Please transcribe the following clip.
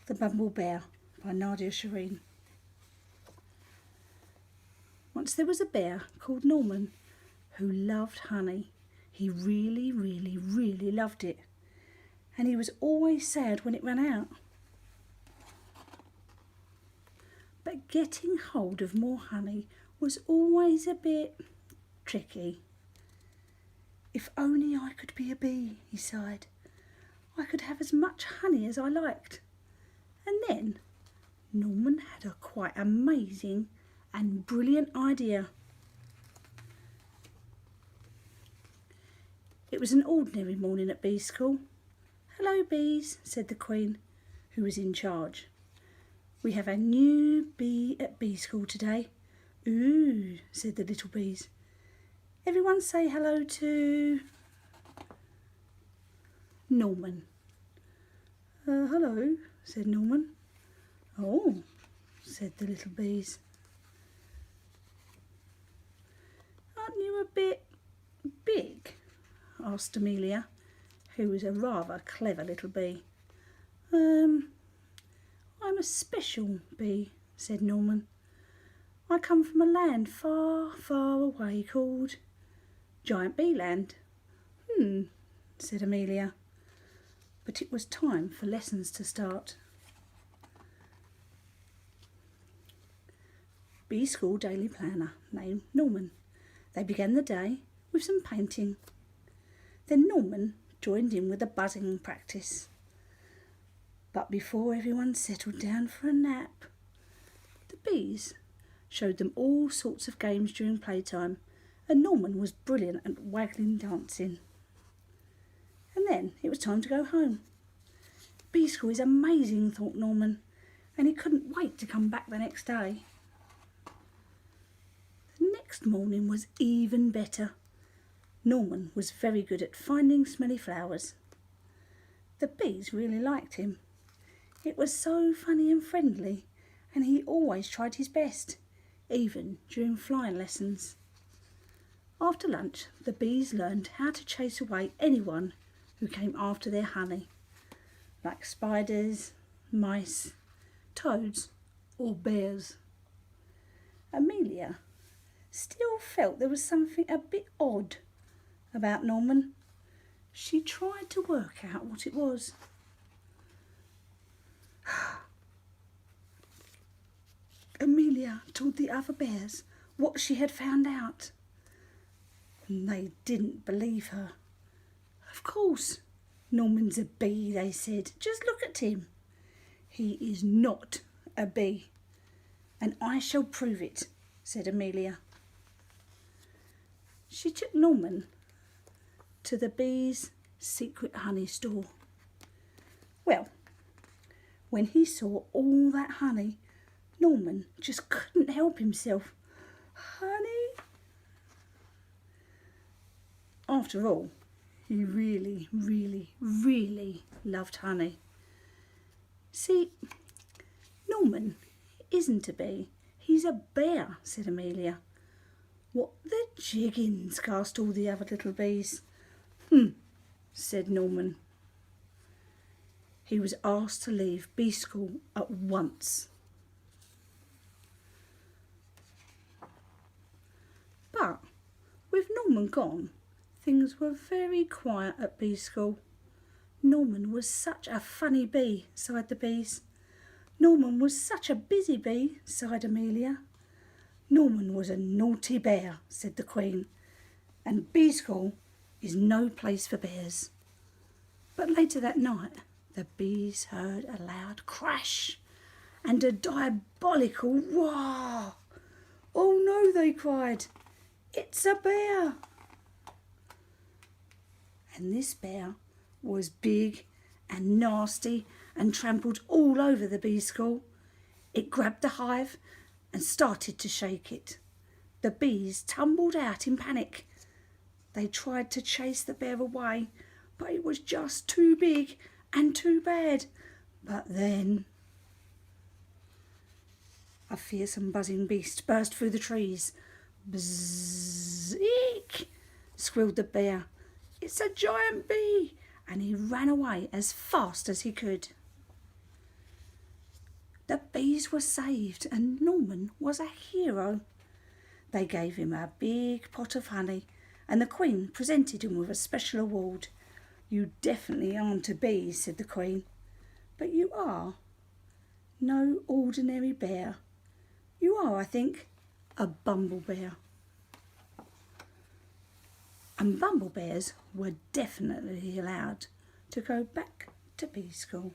The Bumble Bear by Nadia Shireen. Once there was a bear called Norman who loved honey. He really, really, really loved it. And he was always sad when it ran out. But getting hold of more honey was always a bit tricky. If only I could be a bee, he sighed. I could have as much honey as I liked. And then Norman had a quite amazing and brilliant idea. It was an ordinary morning at bee school. "Hello, bees," said the Queen, who was in charge. "We have a new bee at bee school today." "Ooh," said the little bees. "Everyone say hello to Norman." "Hello," said Norman. "Oh," said the little bees. "Aren't you a bit big?" asked Amelia, who was a rather clever little bee. I'm a special bee," said Norman. "I come from a land far, far away called Giant Bee Land." Said Amelia. But it was time for lessons to start. Bee School Daily Planner named Norman. They began the day with some painting. Then Norman joined in with a buzzing practice. But before everyone settled down for a nap, the bees showed them all sorts of games during playtime, and Norman was brilliant at waggling dancing. And then it was time to go home. Bee School is amazing, thought Norman, and he couldn't wait to come back the next day. The next morning was even better. Norman was very good at finding smelly flowers. The bees really liked him. It was so funny and friendly, and he always tried his best, even during flying lessons. After lunch, the bees learned how to chase away anyone who came after their honey, like spiders, mice, toads, or bears. Amelia still felt there was something a bit odd about Norman. She tried to work out what it was. Amelia told the other bears what she had found out, and they didn't believe her. "Of course, Norman's a bee," they said. "Just look at him. He is not a bee, and I shall prove it," said Amelia. She took Norman to the bees' secret honey store. Well, when he saw all that honey, Norman just couldn't help himself. Honey? After all, he really, really, really loved honey. "See, Norman isn't a bee, he's a bear," said Amelia. "What the jiggins?" gasped all the other little bees. Said Norman. He was asked to leave bee school at once. But with Norman gone, things were very quiet at bee school. Norman was such a funny bee, sighed the bees. Norman was such a busy bee, sighed Amelia. Norman was a naughty bear, said the Queen, and bee school is no place for bears. But later that night, the bees heard a loud crash and a diabolical roar. "Oh no," they cried, "it's a bear!" And this bear was big and nasty and trampled all over the bee school. It grabbed the hive and started to shake it. The bees tumbled out in panic. They tried to chase the bear away, but it was just too big and too bad. But then a fearsome buzzing beast burst through the trees. "Bzzz, eek!" squealed the bear. "It's a giant bee!" And he ran away as fast as he could. The bees were saved and Norman was a hero. They gave him a big pot of honey and the Queen presented him with a special award. "You definitely aren't a bee," said the Queen, "but you are no ordinary bear. You are, I think, a bumble bear." And bumble bears were definitely allowed to go back to bee school.